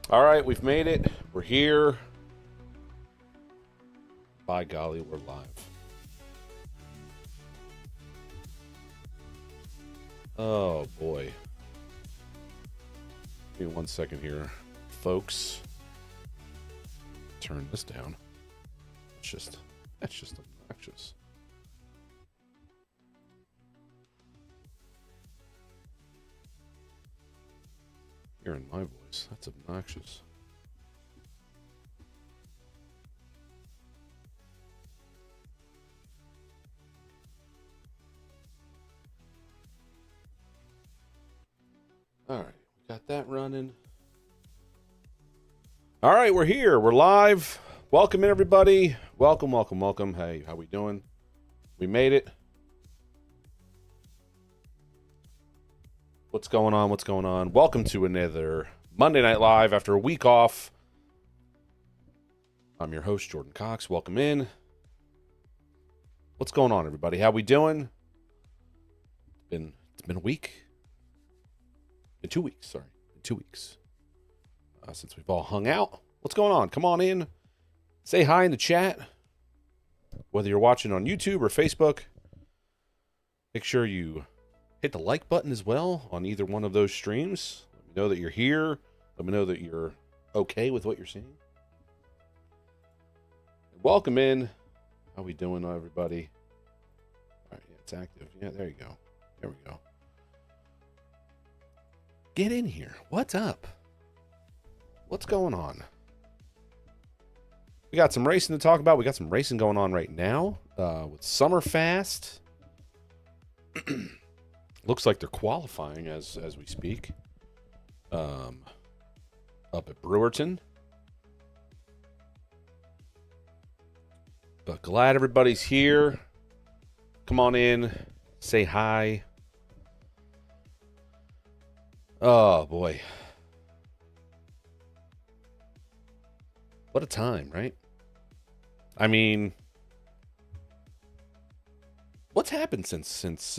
All right, we've made it. We're here. By golly, we're live. Oh, boy. Give me 1 second here, folks. Turn this down. That's just obnoxious. Hearing my voice, that's obnoxious. All right, we got that running. All right, we're here. We're live. Welcome in, everybody. Welcome, welcome, welcome. Hey, how we doing? We made it. What's going on? What's going on? Welcome to another Monday Night Live after a week off. I'm your host, Jordon Cox. Welcome in. What's going on, everybody? How we doing? It's been a week. In 2 weeks, sorry. In 2 weeks. Since we've all hung out. What's going on? Come on in. Say hi in the chat. Whether you're watching on YouTube or Facebook, make sure you hit the like button as well on either one of those streams. Let me know that you're here. Let me know that you're okay with what you're seeing. Welcome in. How we doing, everybody? All right, yeah, it's active. Yeah, there you go. There we go. Get in here. What's up? What's going on? We got some racing to talk about. We got some racing going on right now with Summerfast. Looks like they're qualifying as we speak. Up at Brewerton. But glad everybody's here. Come on in. Say hi. Oh, boy. What a time, right? I mean, what's happened since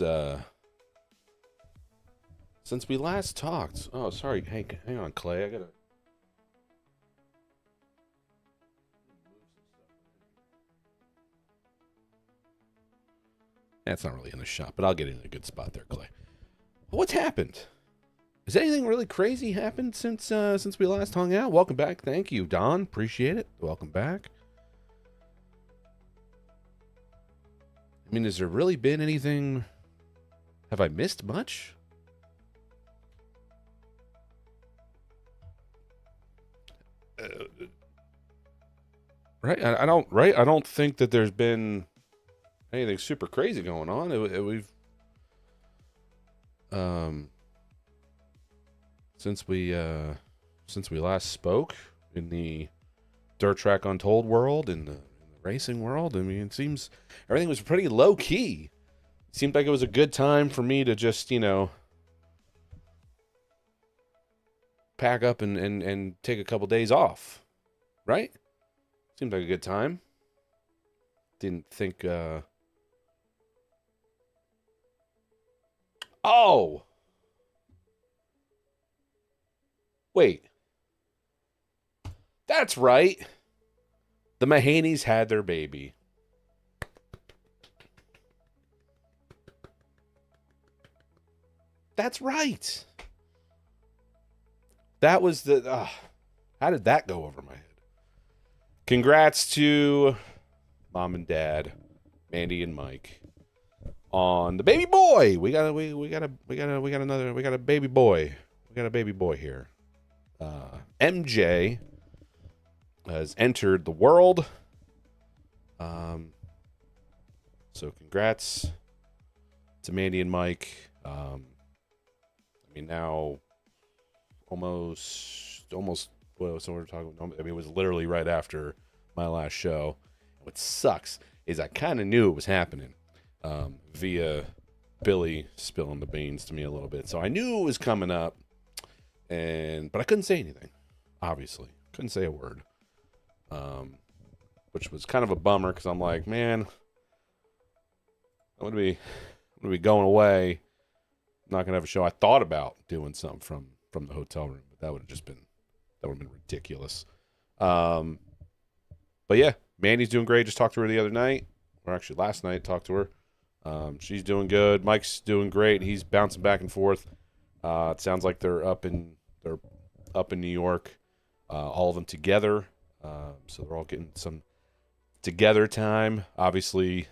we last talked? Oh, sorry. Hey, hang on, Clay. I gotta. That's not really in the shot, but I'll get in a good spot there, Clay. What's happened? Has anything really crazy happened since we last hung out? Welcome back. Thank you, Don. Appreciate it. Welcome back. I mean, has there really been anything? Have I missed much? Right? I don't. Right? I don't think that there's been anything super crazy going on. We've since we last spoke in the Dirt Track Untold world, in the racing world, I mean, it seems everything was pretty low key. It seemed like it was a good time for me to just, pack up and take a couple days off. Right? Seemed like a good time. Didn't think, Oh! Wait. That's right. The Mahaneys had their baby. That's right. That was the... how did that go over my head? Congrats to Mom and Dad, Mandee and Mike, on the baby boy. We got a baby boy. We got a baby boy here. MJ has entered the world. So congrats to Mandee and Mike. I mean, now almost. Well, so we're talking. I mean, it was literally right after my last show. What sucks is I kind of knew it was happening via Billy spilling the beans to me a little bit. So I knew it was coming up, but I couldn't say anything. Obviously, couldn't say a word, which was kind of a bummer because I'm like, man, I'm gonna be going away. I'm not gonna have a show. I thought about doing something from the hotel room, but that would have just been That would have been ridiculous. But yeah, Mandy's doing great. Just talked to her the other night, or actually last night. Talked to her. She's doing good. Mike's doing great. He's bouncing back and forth. It sounds like they're up in New York, all of them together. So they're all getting some together time. Obviously,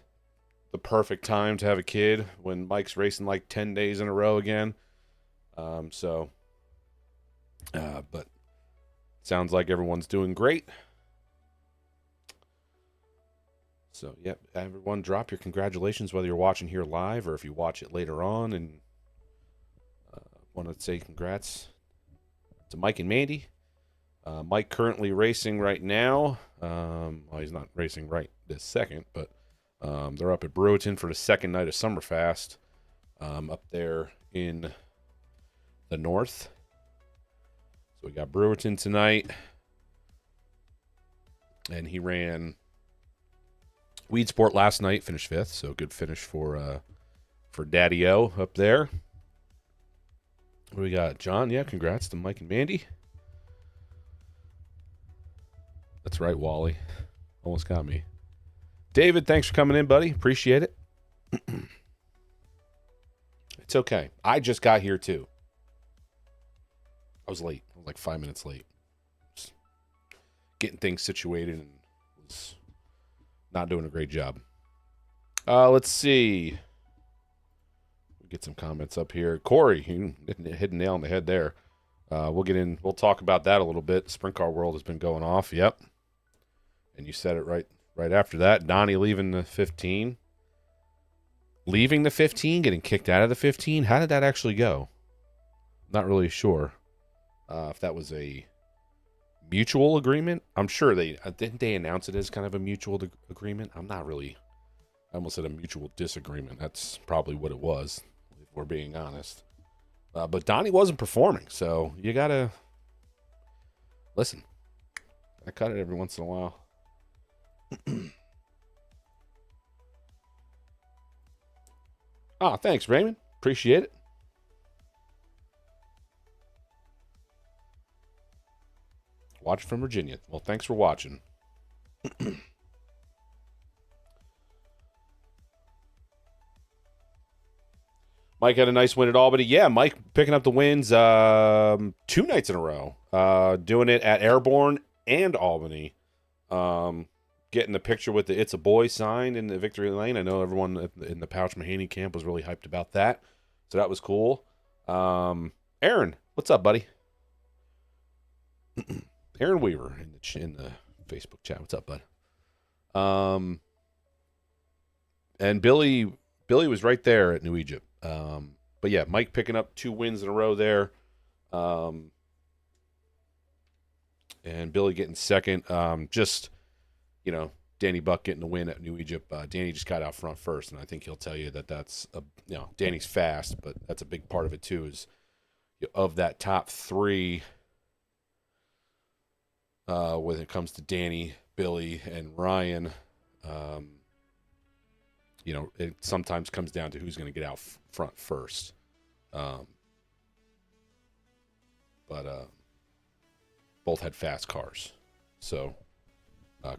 the perfect time to have a kid when Mike's racing like 10 days in a row again. But sounds like everyone's doing great. So, yep, everyone drop your congratulations, whether you're watching here live or if you watch it later on and want to say congrats to Mike and Mandee. Mike currently racing right now. Well, he's not racing right this second, but they're up at Breweton for the second night of Summerfast up there in the north. So we got Breweton tonight. And he ran Weedsport last night, finished 5th, so good finish for Daddy-O up there. What do we got? John, yeah, congrats to Mike and Mandee. That's right, Wally. Almost got me. David, thanks for coming in, buddy. Appreciate it. It's okay. I just got here, too. I was late. I was like 5 minutes late. Just getting things situated and was not doing a great job. Let's see. We'll get some comments up here. Corey, you hit a nail on the head there. We'll get in. We'll talk about that a little bit. Sprint car world has been going off. Yep. And you said it right after that. Donnie leaving the 15. Leaving the 15, getting kicked out of the 15. How did that actually go? Not really sure if that was a mutual agreement. I'm sure didn't they announce it as kind of a mutual agreement. I'm not really. I almost said a mutual disagreement. That's probably what it was, if we're being honest. But Donnie wasn't performing, so you gotta listen. I cut it every once in a while. Thanks, Raymond. Appreciate it. Watch from Virginia. Well, thanks for watching. Mike had a nice win at Albany. Yeah, Mike picking up the wins 2 nights in a row. Doing it at Airborne and Albany. Getting the picture with the It's a Boy sign in the victory lane. I know everyone in the Pauch Mahaney camp was really hyped about that. So that was cool. Aaron, what's up, buddy? Aaron Weaver in the Facebook chat. What's up, bud? And Billy was right there at New Egypt. But yeah, Mike picking up 2 wins in a row there. And Billy getting second. Danny Buck getting the win at New Egypt. Danny just got out front first, and I think he'll tell you that's Danny's fast, but that's a big part of it too. Is of that top 3, when it comes to Danny, Billy, and Ryan, it sometimes comes down to who's going to get out front first. But both had fast cars, so.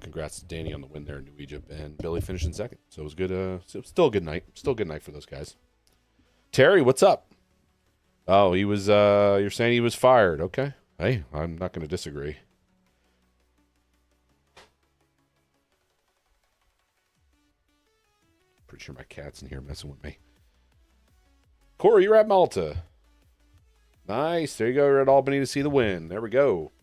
Congrats to Danny on the win there in New Egypt, and Billy finishing second. So it was good. Still a good night. Still a good night for those guys. Terry, what's up? Oh, he was. You're saying he was fired? Okay. Hey, I'm not going to disagree. Pretty sure my cat's in here messing with me. Corey, you're at Malta. Nice. There you go. You're at Albany to see the win. There we go.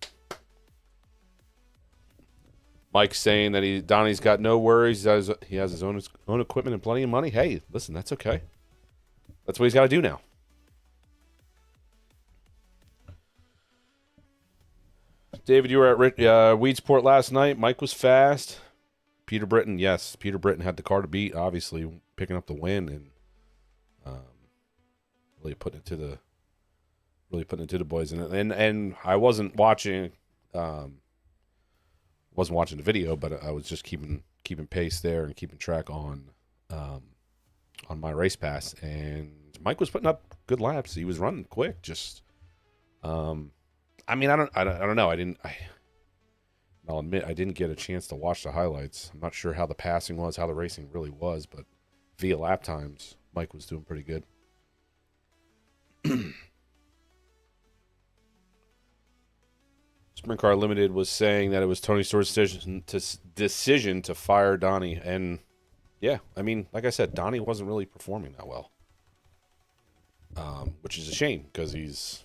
Mike's saying that Donnie's got no worries. He has his own equipment and plenty of money. Hey, listen, that's okay. That's what he's got to do now. David, you were at Weedsport last night. Mike was fast. Peter Britton, yes. Peter Britton had the car to beat, obviously, picking up the win and really putting it to the boys. And I wasn't watching the video, but I was just keeping pace there and keeping track on my race pass. And Mike was putting up good laps. He was running quick. Just I I mean, I don't know. I'll admit I didn't get a chance to watch the highlights. I'm not sure how the passing was, how the racing really was, but via lap times, Mike was doing pretty good. Sprint Car Limited was saying that it was Tony Stewart's decision to fire Donny, and yeah, I mean, like I said, Donny wasn't really performing that well, which is a shame because he's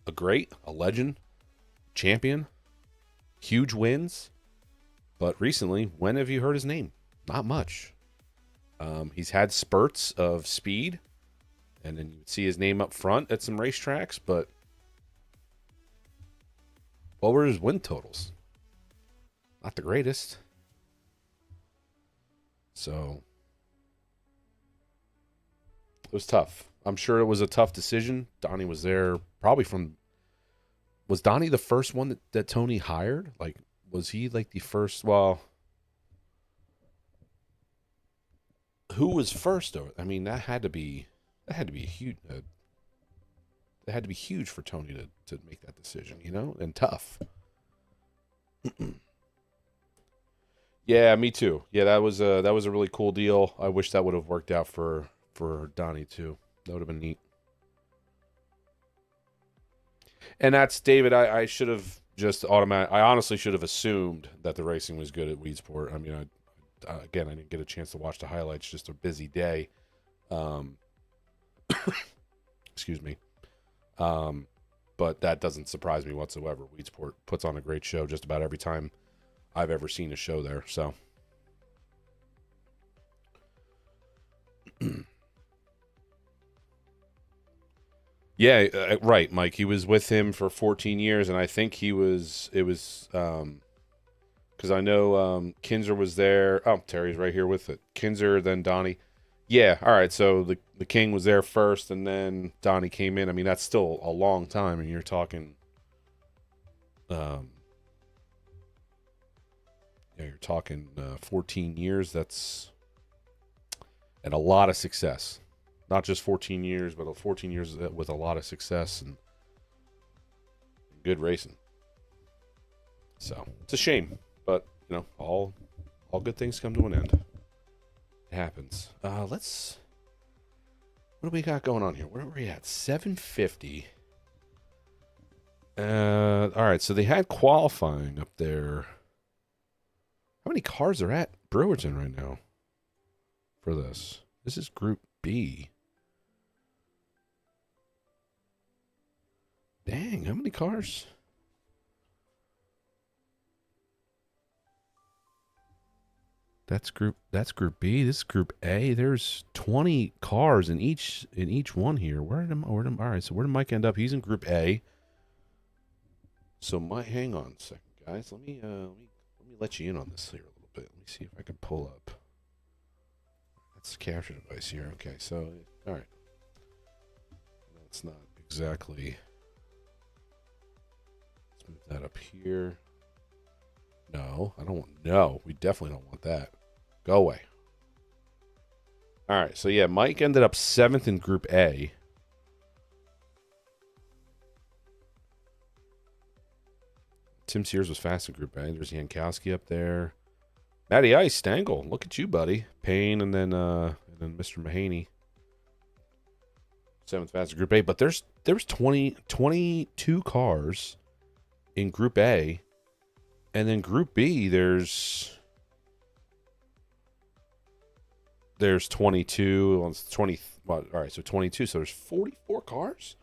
a legend, champion, huge wins, but recently, when have you heard his name? Not much. He's had spurts of speed, and then you would see his name up front at some racetracks, but what were his win totals? Not the greatest. So it was tough. I'm sure it was a tough decision. Donny was there probably from... Was Donny the first one that Tony hired? Like, was he like the first... Well, who was first? I mean, that had to be huge. It had to be huge for Tony to make that decision, you know, and tough. Yeah, me too. Yeah, that was a really cool deal. I wish that would have worked out for Donnie too. That would have been neat. And that's David. I should have just I honestly should have assumed that the racing was good at Weedsport. I mean, again, I didn't get a chance to watch the highlights. Just a busy day. Excuse me. But that doesn't surprise me whatsoever. Weedsport puts on a great show just about every time I've ever seen a show there. So, yeah, right, Mike. He was with him for 14 years, and I think it was because I know Kinzer was there. Oh, Terry's right here with it. Kinzer, then Donnie. Yeah, all right. So the King was there first, and then Donnie came in. I mean, that's still a long time, and you're talking, yeah, you're talking 14 years. That's and a lot of success. Not just 14 years, but 14 years with a lot of success and good racing. So it's a shame, but you know, all good things come to an end. It happens. What do we got going on here? Where are we at? 750. All right, so they had qualifying up there. How many cars are at Brewerton right now for this? This is Group B. Dang, how many cars? That's group B. This is Group A. There's 20 cars in each one here. All right, so where did Mike end up? He's in Group A. So hang on a second, guys. Let me let you in on this here a little bit. Let me see if I can pull up. That's the capture device here. Okay, so all right. That's not exactly. Let's move that up here. No, I don't want. No, we definitely don't want that. Go away. All right, so yeah, Mike ended up 7th in Group A. Tim Sears was fast in Group A. There's Yankowski up there. Matty Ice, Stengel. Look at you, buddy. Payne and then Mr. Mahaney. 7th fast in Group A. But there was 22 cars in Group A. And then Group B, there's 22. Well, it's 20. Well, all right, so 22. So there's 44 cars.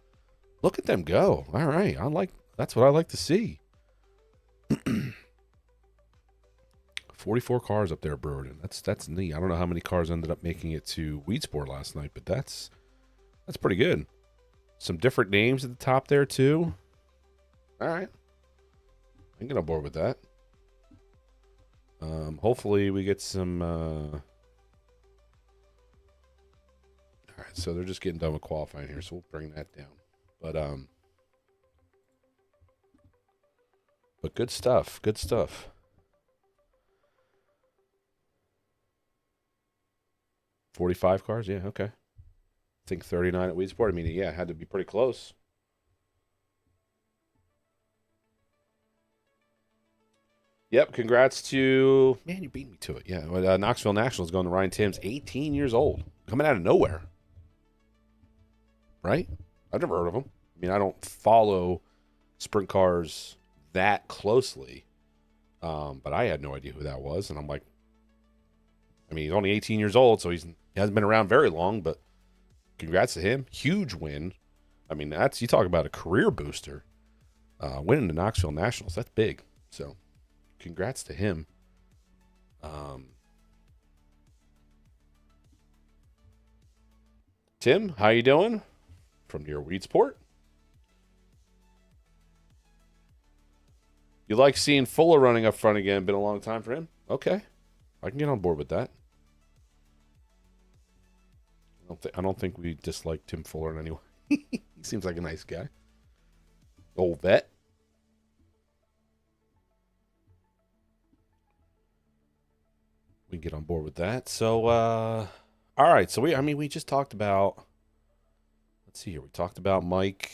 Look at them go. All right, that's what I like to see. 44 cars up there at Brewerton. That's neat. I don't know how many cars ended up making it to Weedsport last night, but that's pretty good. Some different names at the top there too. All right. I can get on board with that. Hopefully we get some. All right, so they're just getting done with qualifying here, so we'll bring that down. But good stuff. Good stuff. $45 cars, yeah, okay. I think 39 at Weedsport. I mean, yeah, it had to be pretty close. Yep, congrats to... Man, you beat me to it. Yeah, Knoxville Nationals going to Ryan Timms, 18 years old. Coming out of nowhere. Right? I've never heard of him. I mean, I don't follow sprint cars that closely, but I had no idea who that was. And I'm like, I mean, he's only 18 years old, so he hasn't been around very long, but congrats to him. Huge win. I mean, you talk about a career booster. Winning the Knoxville Nationals, that's big. So, congrats to him. Tim, how you doing? From near Weedsport. You like seeing Fuller running up front again? Been a long time for him. Okay, I can get on board with that. I don't think we dislike Tim Fuller in any way. He seems like a nice guy. Old vet. We can get on board with that. So, all right. So we just talked about. Let's see here. We talked about Mike.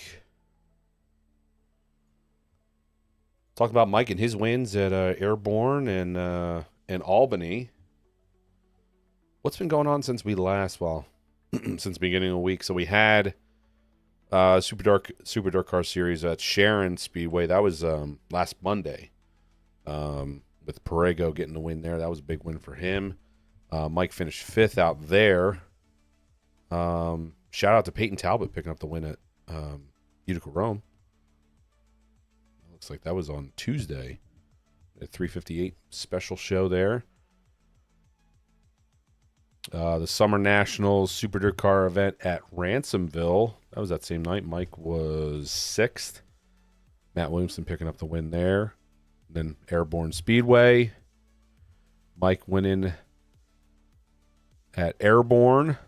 Talked about Mike and his wins at Airborne and Albany. What's been going on since we last? Well, since the beginning of the week. So we had Super Dark Car Series at Sharon Speedway. That was last Monday. With Perego getting the win there. That was a big win for him. Mike finished 5th out there. Shout out to Peyton Talbot picking up the win at Utica Rome. Looks like that was on Tuesday. A 358 special show there. The Summer Nationals Super Dirt Car event at Ransomville. That was that same night. Mike was 6th. Matt Williamson picking up the win there. Then Airborne Speedway. Mike winning at Airborne.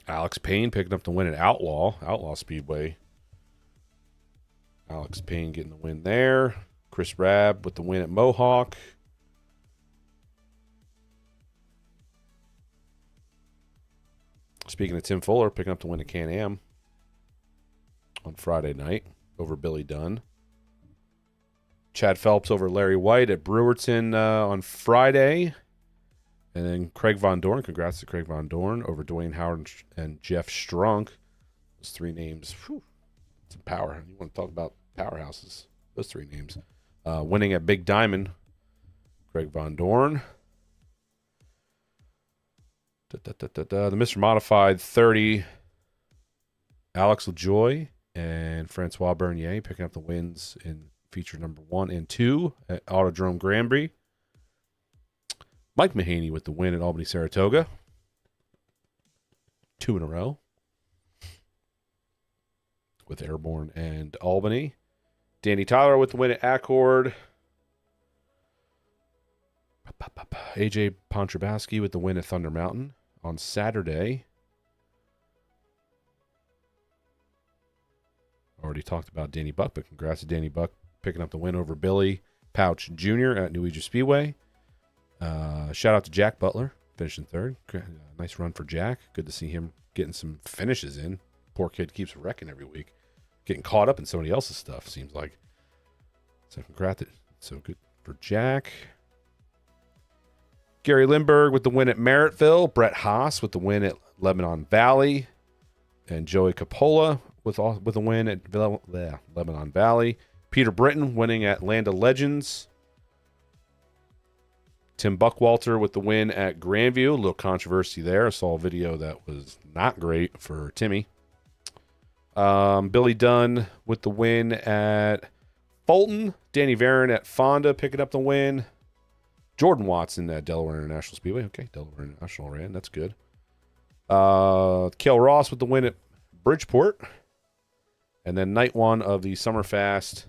Alex Payne picking up the win at Outlaw Speedway. Alex Payne getting the win there. Chris Rabb with the win at Mohawk. Speaking of Tim Fuller, picking up the win at Can-Am on Friday night over Billy Dunn. Chad Phelps over Larry White at Brewerton on Friday. And then Craig Von Dorn. Congrats to Craig Von Dorn over Dwayne Howard and Jeff Strunk. Those 3 names. Whew, some power. You want to talk about powerhouses. Those 3 names. Winning at Big Diamond. Craig Von Dorn. The Mr. Modified 30. Alex LaJoy and Francois Bernier picking up the wins in feature number 1 and 2 at Autodrome Granby. Mike Mahaney with the win at Albany Saratoga. 2 in a row with Airborne and Albany. Danny Tyler with the win at Accord. AJ Pontrabaski with the win at Thunder Mountain on Saturday. Already talked about Danny Buck, but congrats to Danny Buck picking up the win over Billy Pauch Jr. at New Egypt Speedway. Shout out to Jack Butler, finishing 3rd. Nice run for Jack. Good to see him getting some finishes in. Poor kid keeps wrecking every week. Getting caught up in somebody else's stuff, seems like. So congrats. So good for Jack. Gary Lindbergh with the win at Merrittville. Brett Haas with the win at Lebanon Valley. And Joey Coppola with a win at Lebanon Valley. Peter Britton winning at Land of Legends. Tim Buckwalter with the win at Grandview. A little controversy there. I saw a video that was not great for Timmy. Billy Dunn with the win at Fulton. Danny Varon at Fonda picking up the win. Jordan Watson at Delaware International Speedway. Okay, Delaware International ran. That's good. Kel Ross with the win at Bridgeport. And then night 1 of the Summerfast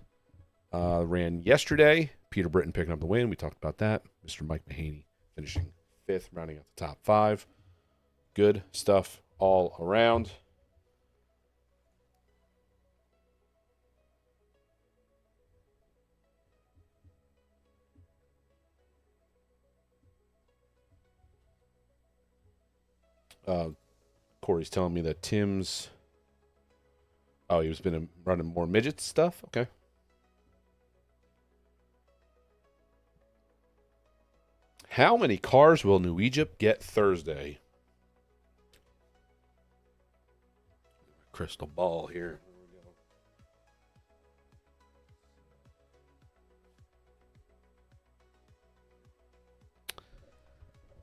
ran yesterday. Peter Britton picking up the win. We talked about that. Mr. Mike Mahaney finishing 5th, rounding out the top 5. Good stuff all around. Corey's telling me that Tim's... Oh, he's been running more midget stuff? Okay. How many cars will New Egypt get Thursday? Crystal ball here.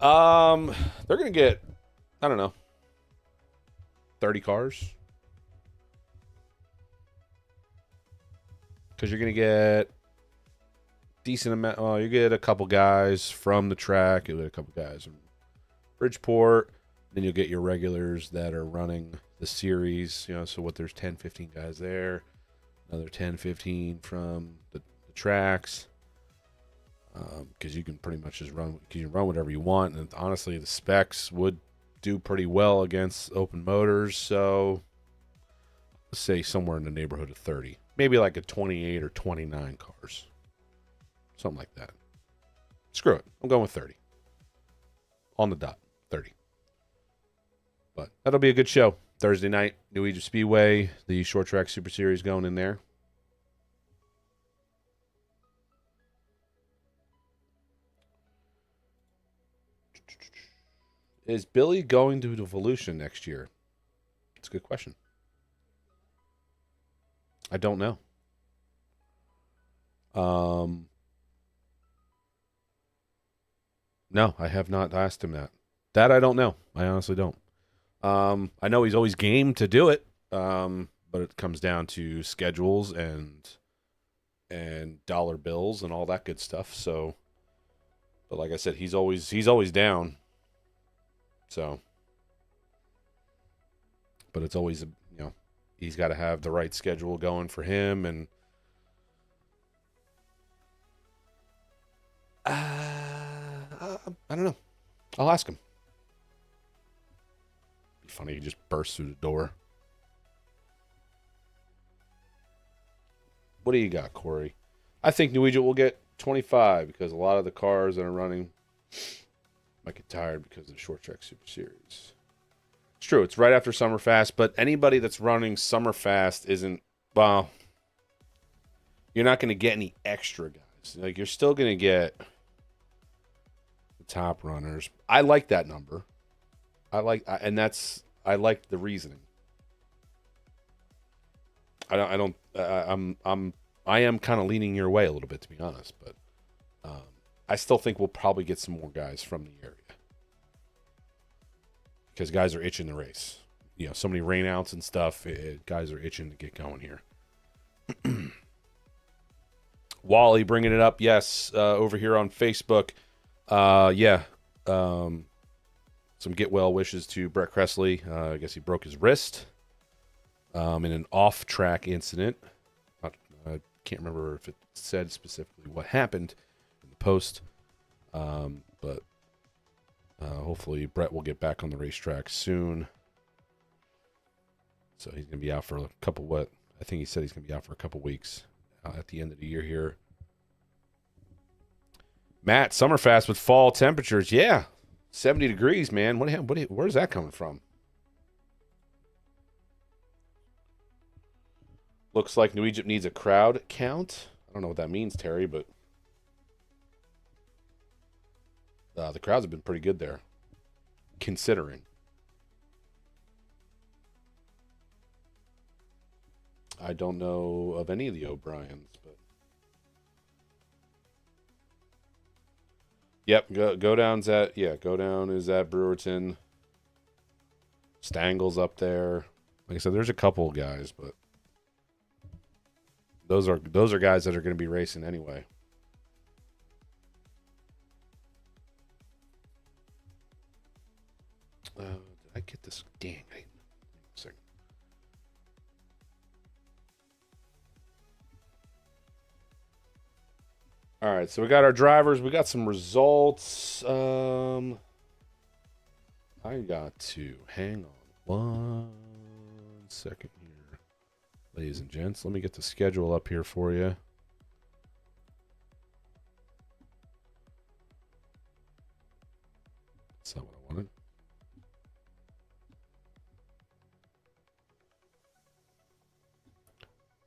They're gonna get, I don't know, 30 cars. Because you're gonna get decent amount. Well, you get a couple guys from the track. You get a couple guys from Bridgeport. Then you'll get your regulars that are running the series. You know, so what? There's 10, 15 guys there. Another 10, 15 from the tracks. Because you can pretty much just run. You can run whatever you want. And honestly, the specs would do pretty well against open motors. So let's say somewhere in the neighborhood of 30. Maybe like a 28 or 29 cars. Something like that. Screw it. I'm going with 30. On the dot. 30. But that'll be a good show. Thursday night, New Egypt Speedway, the Short Track Super Series going in there. Is Billy going to Evolution next year? It's a good question. I don't know. No, I have not asked him that. That I don't know. I honestly don't. I know he's always game to do it, but it comes down to schedules and dollar bills and all that good stuff. So, but like I said, he's always down. So, but it's always, you know, he's got to have the right schedule going for him. And I don't know. I'll ask him. Be funny, he just bursts through the door. What do you got, Corey? I think New Egypt will get 25 because a lot of the cars that are running might get tired because of the Short Track Super Series. It's true. It's right after Summerfast, but anybody that's running Summerfast isn't, well, you're not going to get any extra guys. Like, you're still going to get the top runners. I like that number. I like the reasoning. I am kind of leaning your way a little bit, to be honest, but I still think we'll probably get some more guys from the area because guys are itching the race. You know, so many rainouts and stuff. Guys are itching to get going here. Wally bringing it up, yes, over here on Facebook. Some get well wishes to Brett Kressley. I guess he broke his wrist in an off-track incident. I can't remember if it said specifically what happened in the post, but hopefully Brett will get back on the racetrack soon. So he's going to be out for a couple, I think he said he's going to be out for a couple weeks at the end of the year here. Matt, Summerfast with fall temperatures. Yeah, 70 degrees, man. Where's that coming from? Looks like New Egypt needs a crowd count. I don't know what that means, Terry, but the crowds have been pretty good there, considering. I don't know of any of the O'Briens, but yep, go down's at go down is at Brewerton. Stangle's up there. Like I said, there's a couple guys, but those are guys that are going to be racing anyway. Did I get this? Dang. Second. All right, so we got our drivers. We got some results. I got to hang on 1 second here, ladies and gents. Let me get the schedule up here for you. That's not what I wanted.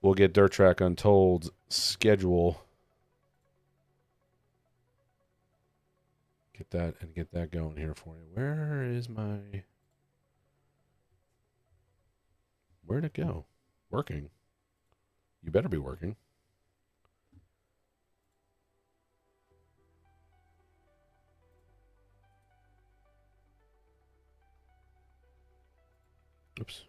We'll get Dirt Track Untold's schedule get that going here for you. Where'd it go? Working. You better be working. Oops.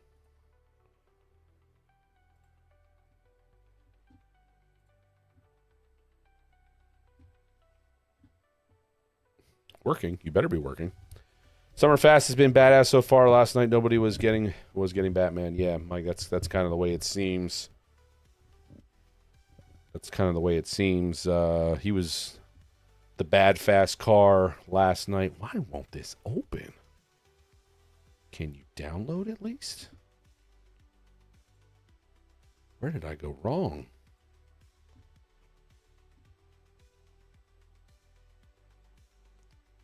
Working. You better be working. Summerfest has been badass so far. Last night nobody was getting Batman. Yeah, Mike, that's kind of the way it seems. That's kind of the way it seems. He was the bad fast car last night. Why won't this open? Can you download at least? Where did I go wrong?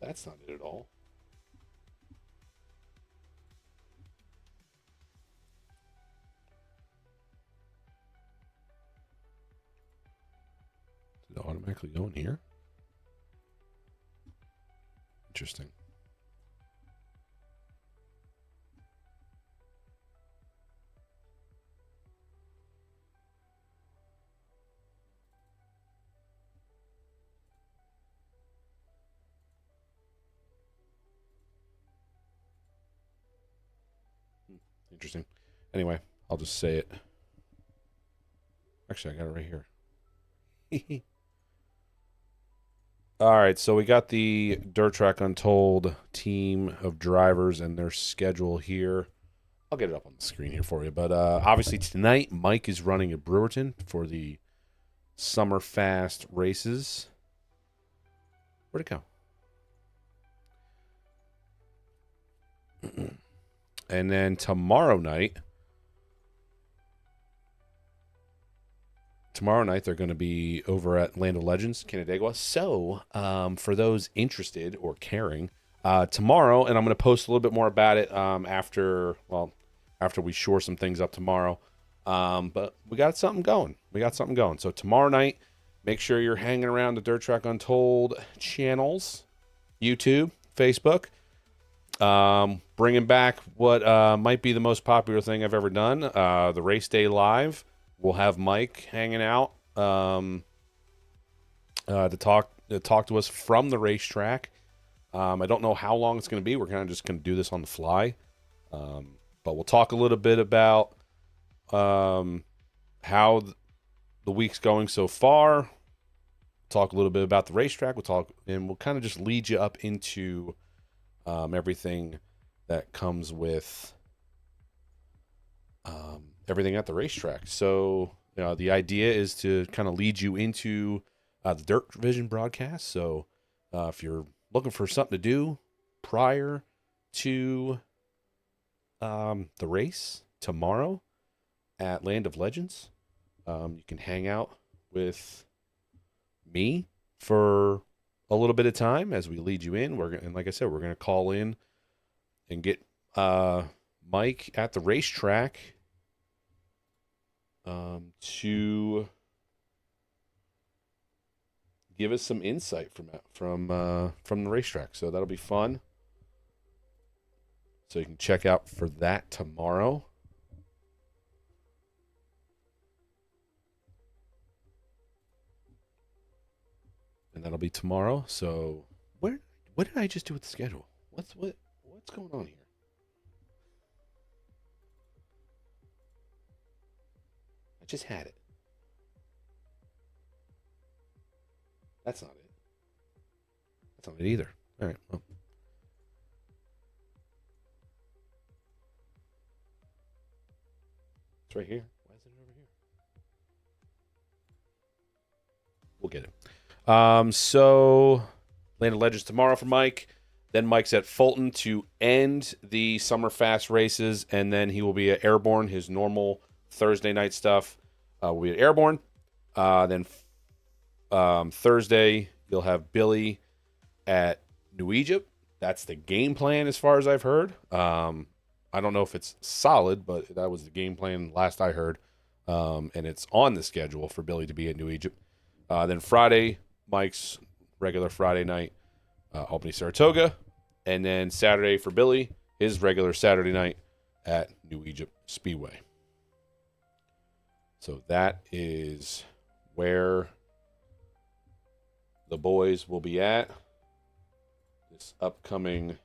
That's not it at all. Did it automatically go in here? Interesting. Interesting. Anyway, I'll just say it. Actually, I got it right here. All right, so we got the Dirt Track Untold team of drivers and their schedule here. I'll get it up on the screen here for you. But obviously tonight, Mike is running at Brewerton for the Summerfast races. Where'd it go? And then tomorrow night, they're going to be over at Land of Legends, Canandaigua. So, for those interested or caring, tomorrow, and I'm going to post a little bit more about it after we shore some things up tomorrow. But we got something going. So tomorrow night, make sure you're hanging around the Dirt Track Untold channels, YouTube, Facebook. Bringing back what might be the most popular thing I've ever done, the Race Day Live. We'll have Mike hanging out to talk to us from the racetrack. I don't know how long it's going to be. We're kind of just going to do this on the fly. But we'll talk a little bit about how the week's going so far. Talk a little bit about the racetrack. We'll kind of just lead you up into everything that comes with everything at the racetrack. So, the idea is to kind of lead you into the Dirt Vision broadcast. So, if you're looking for something to do prior to the race tomorrow at Land of Legends, you can hang out with me for a little bit of time as we lead you in. And like I said, we're going to call in and get Mike at the racetrack to give us some insight from the racetrack. So that'll be fun. So you can check out for that tomorrow. And that'll be tomorrow. So what did I just do with the schedule? What's going on here? I just had it. That's not it. That's not it either. All right. Well. It's right here. Why is it over here? We'll get it. So Land of Legends tomorrow for Mike. Then Mike's at Fulton to end the Summerfast races, and then he will be at Airborne, his normal Thursday night stuff. Will be at Airborne. Then Thursday, you'll have Billy at New Egypt. That's the game plan as far as I've heard. I don't know if it's solid, but that was the game plan last I heard. And it's on the schedule for Billy to be at New Egypt. Then Friday, Mike's regular Friday night Albany, Saratoga. And then Saturday for Billy, his regular Saturday night at New Egypt Speedway. So that is where the boys will be at this upcoming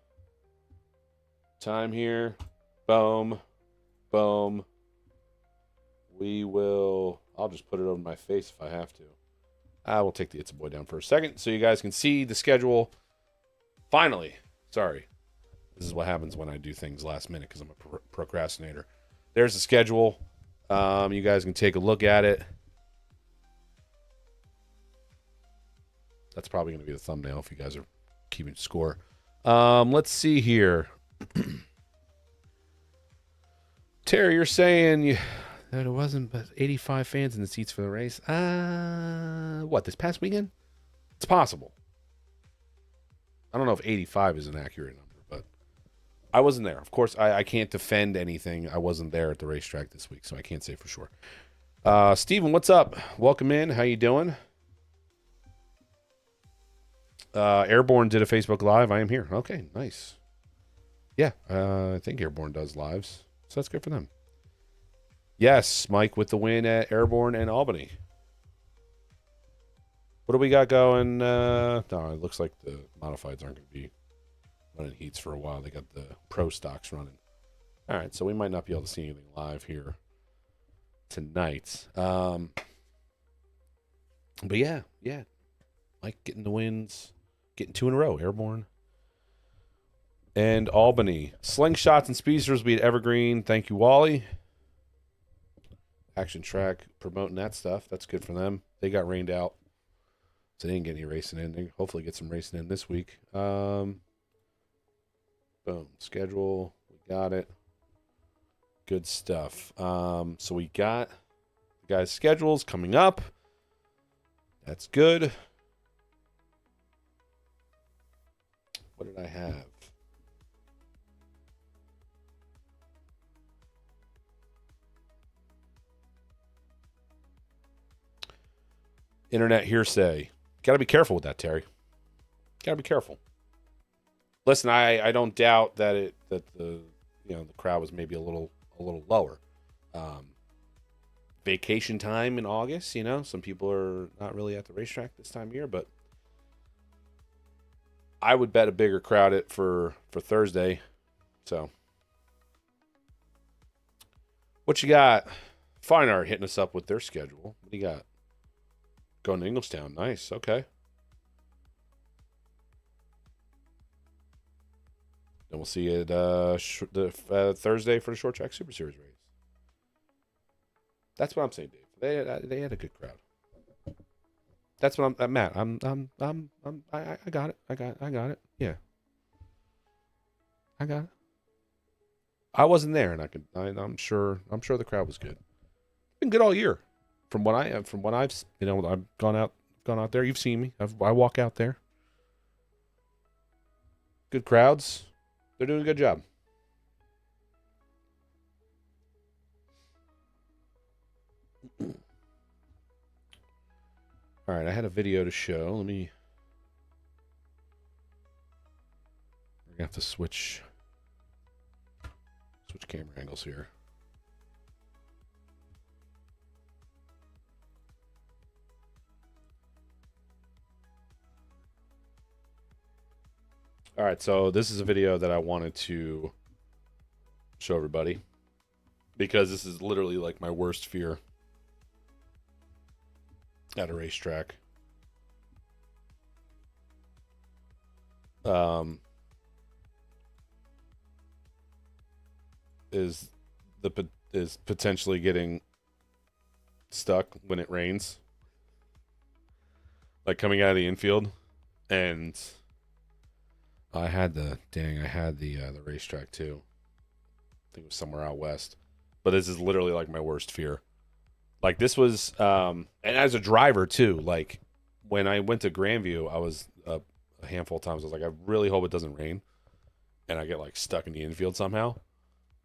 time here. Boom. Boom. I'll just put it over my face if I have to. I will take the It's a Boy down for a second so you guys can see the schedule. Finally. Sorry. This is what happens when I do things last minute because I'm a procrastinator. There's the schedule. You guys can take a look at it. That's probably going to be the thumbnail if you guys are keeping score. Let's see here. Terry, you're saying that it wasn't but 85 fans in the seats for the race. What, this past weekend? It's possible. I don't know if 85 is an accurate number, but I wasn't there. Of course, I can't defend anything. I wasn't there at the racetrack this week, so I can't say for sure. Steven, what's up? Welcome in. How you doing? Airborne did a Facebook Live. I am here. Okay, nice. Yeah, I think Airborne does lives, so that's good for them. Yes, Mike with the win at Airborne and Albany. What do we got going? No, it looks like the modifieds aren't going to be running heats for a while. They got the pro stocks running. All right, so we might not be able to see anything live here tonight. But yeah. Mike getting the wins, getting 2 in a row. Airborne and Albany. Slingshots and speedsters beat Evergreen. Thank you, Wally. Action Track promoting that stuff. That's good for them. They got rained out, so they didn't get any racing in. They hopefully get some racing in this week. Boom. Schedule. We got it. Good stuff. So we got the guys' schedules coming up. That's good. What did I have? Internet hearsay. Got to be careful with that, Terry. Got to be careful. Listen, I don't doubt that the crowd was maybe a little lower. Vacation time in August, some people are not really at the racetrack this time of year, but I would bet a bigger crowd for Thursday. So, what you got? Fine Art hitting us up with their schedule. What do you got? Going to Englishtown. Nice. Okay. Then we'll see you at Thursday for the Short Track Super Series race. That's what I'm saying, Dave. They had a good crowd. That's what I'm Matt. I got it. I got it. Yeah. I got it. I wasn't there, and I'm sure the crowd was good. Been good all year. From what I've gone out there. You've seen me. I walk out there. Good crowds. They're doing a good job. All right, I had a video to show. We're gonna have to switch camera angles here. All right, so this is a video that I wanted to show everybody because this is literally like my worst fear at a racetrack. Is potentially getting stuck when it rains, like coming out of the infield, and I had the racetrack too. I think it was somewhere out west, but this is literally like my worst fear. Like this was, and as a driver too. Like when I went to Grandview, I was a handful of times. I was like, I really hope it doesn't rain, and I get like stuck in the infield somehow,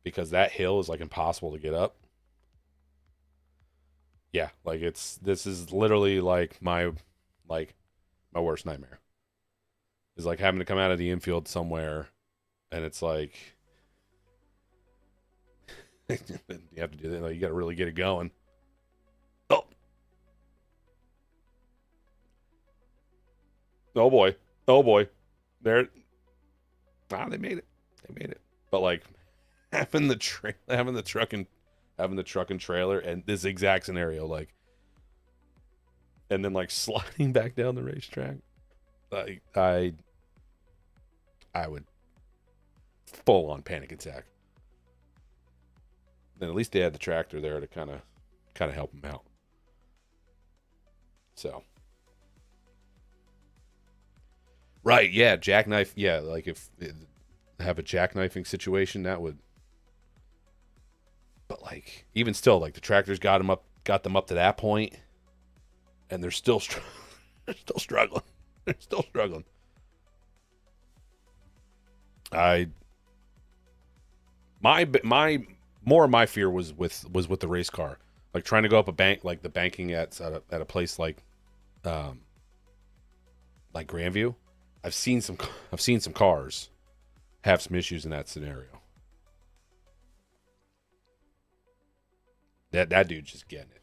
because that hill is like impossible to get up. Yeah, like this is literally like my worst nightmare. is like having to come out of the infield somewhere, and it's like you have to do that. Like, you got to really get it going. Oh boy. Oh boy. There. Wow, they made it. They made it. But like having the truck and trailer and this exact scenario, like, and then like sliding back down the racetrack. Like I would full on panic attack. Then at least they had the tractor there to kind of help them out. So. Right, yeah, jackknife, yeah, like if have a jackknifing situation, that would. But like, even still, like the tractors got them up to that point, and they're still they're still struggling. They're still struggling. My more of my fear was with the race car, like trying to go up a bank, like the banking at a place like Grandview. I've seen some cars have some issues in that scenario. That dude's just getting it.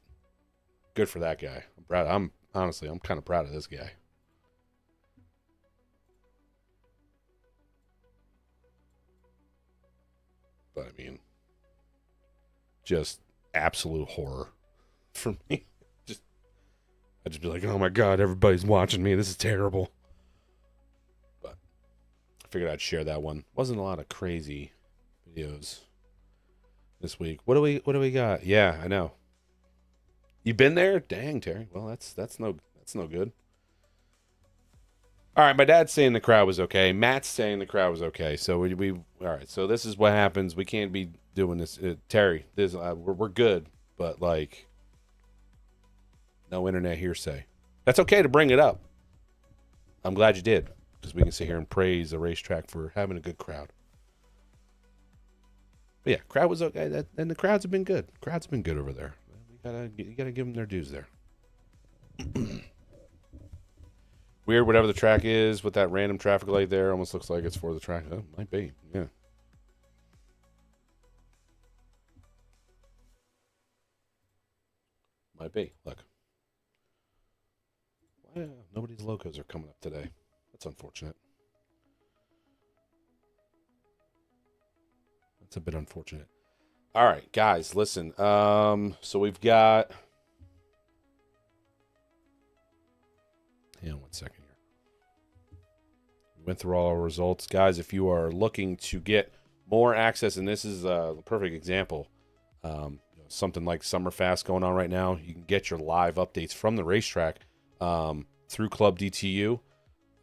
Good for that guy. I'm proud. I'm kind of proud of this guy. But I mean, just absolute horror for me. I'd just be like, oh my God, everybody's watching me. This is terrible. But I figured I'd share that one. Wasn't a lot of crazy videos this week. What do we got? Yeah, I know. You been there? Dang, Terry. Well, that's no good. All right, my dad's saying the crowd was okay. Matt's saying the crowd was okay. So we all right. So this is what happens. We can't be doing this, Terry. This we're good, but like no internet hearsay. That's okay to bring it up. I'm glad you did, because we can sit here and praise the racetrack for having a good crowd. But yeah, crowd was okay, and the crowds have been good. Crowds have been good over there. You gotta give them their dues there. Weird, whatever the track is with that random traffic light there, almost looks like it's for the track. Oh, might be, yeah. Might be. Look. Wow, nobody's logos are coming up today. That's unfortunate. That's a bit unfortunate. All right, guys, listen. So we've got. Hang on 1 second here. We went through all our results, guys. If you are looking to get more access, and this is a perfect example, something like Summerfast going on right now, you can get your live updates from the racetrack through Club DTU.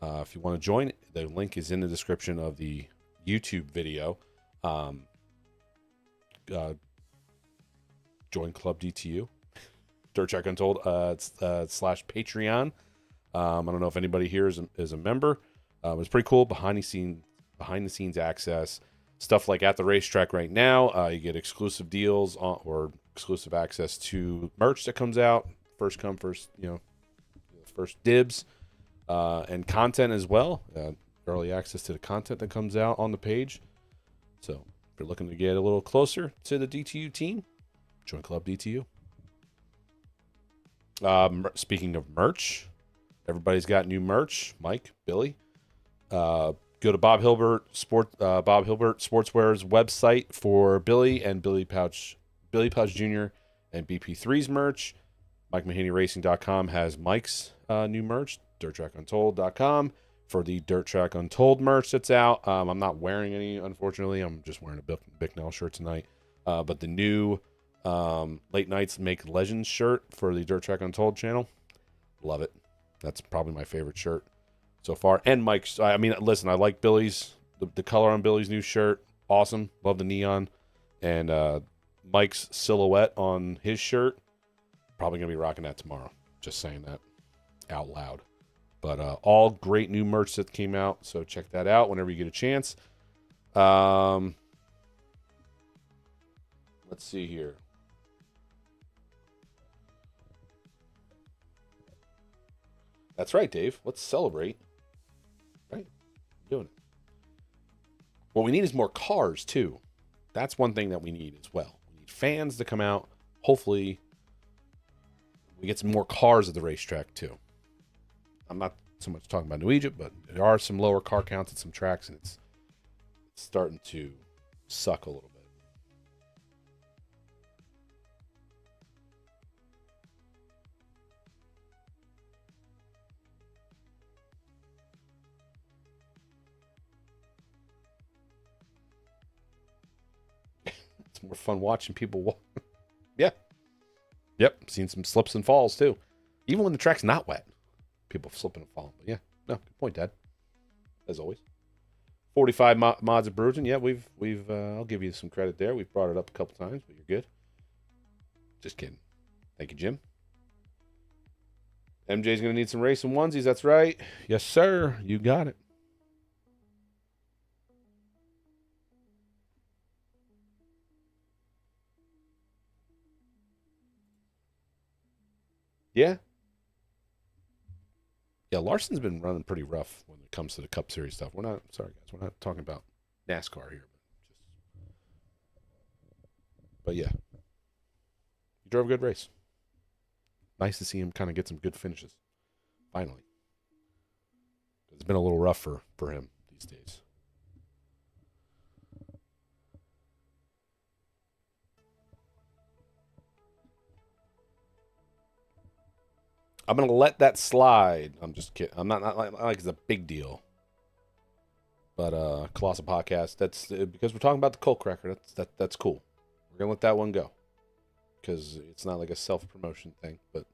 If you want to join, the link is in the description of the YouTube video. Join Club DTU, Dirt Track Untold / Patreon. I don't know if anybody here is a member. It's pretty cool behind the scenes access, stuff like at the racetrack right now. You get exclusive deals or exclusive access to merch that comes out, first come first dibs, and content as well. Early access to the content that comes out on the page. So if you're looking to get a little closer to the DTU team, join Club DTU. Speaking of merch, everybody's got new merch. Mike, Billy, go to Bob Hilbert Sportswear's website for Billy and Billy Pauch Jr. and BP3's merch. MikeMahaneyRacing.com has Mike's new merch. DirtTrackUntold.com for the Dirt Track Untold merch that's out. I'm not wearing any, unfortunately. I'm just wearing a Bicknell shirt tonight. But the new Late Nights Make Legends shirt for the Dirt Track Untold channel, love it. That's probably my favorite shirt so far. And Mike's, I mean, listen, I like Billy's, the color on Billy's new shirt. Awesome. Love the neon. And Mike's silhouette on his shirt, probably going to be rocking that tomorrow. Just saying that out loud. But all great new merch that came out. So check that out whenever you get a chance. Let's see here. That's right, Dave. Let's celebrate. Right? doing it. What we need is more cars, too. That's one thing that we need as well. We need fans to come out. Hopefully, we get some more cars at the racetrack, too. I'm not so much talking about New Egypt, but there are some lower car counts at some tracks, and it's starting to suck a little bit. It's more fun watching people walk. Yeah. Yep. Seen some slips and falls, too. Even when the track's not wet. People slipping and falling. But yeah. No, good point, Dad. As always. 45 mods of Bruton. Yeah, we've I'll give you some credit there. We've brought it up a couple times, but you're good. Just kidding. Thank you, Jim. MJ's going to need some racing onesies. That's right. Yes, sir. You got it. Yeah. Yeah, Larson's been running pretty rough when it comes to the Cup Series stuff. We're not, sorry guys, we're not talking about NASCAR here. But yeah, he drove a good race. Nice to see him kind of get some good finishes, finally. It's been a little rough for him these days. I'm going to let that slide. I'm just kidding. I'm not like it's a big deal. But Colossal Podcast, that's because we're talking about the Colt Cracker. That's cool. We're going to let that one go. Because it's not like a self-promotion thing, but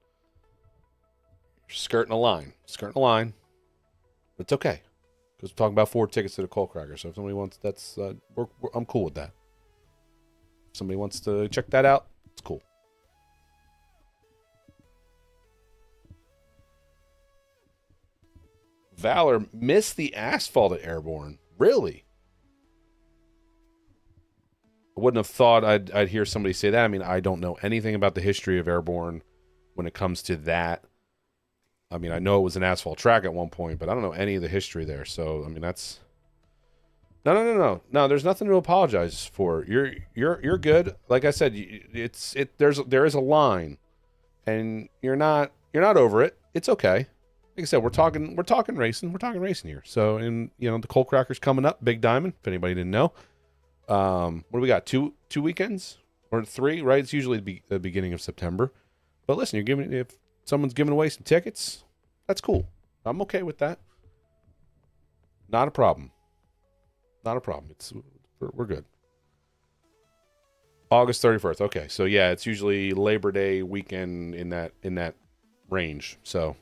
you're skirting a line. Skirting a line. But it's okay. Because we're talking about 4 tickets to the Colt Cracker. So if somebody wants, I'm cool with that. If somebody wants to check that out, it's cool. Valor missed the asphalt at Airborne. Really? I wouldn't have thought I'd hear somebody say that. I mean, I don't know anything about the history of Airborne when it comes to that. I mean, I know it was an asphalt track at one point, but I don't know any of the history there. So, I mean, that's no. There's nothing to apologize for. You're good. Like I said, there is a line, and you're not over it. It's okay. Like I said, we're talking racing. We're talking racing here. So, and the Colt Cracker's coming up, Big Diamond. If anybody didn't know, what do we got? Two weekends or 3? Right? It's usually the beginning of September. But listen, if someone's giving away some tickets, that's cool. I'm okay with that. Not a problem. Not a problem. We're good. August 31st. Okay, so yeah, it's usually Labor Day weekend in that range. So.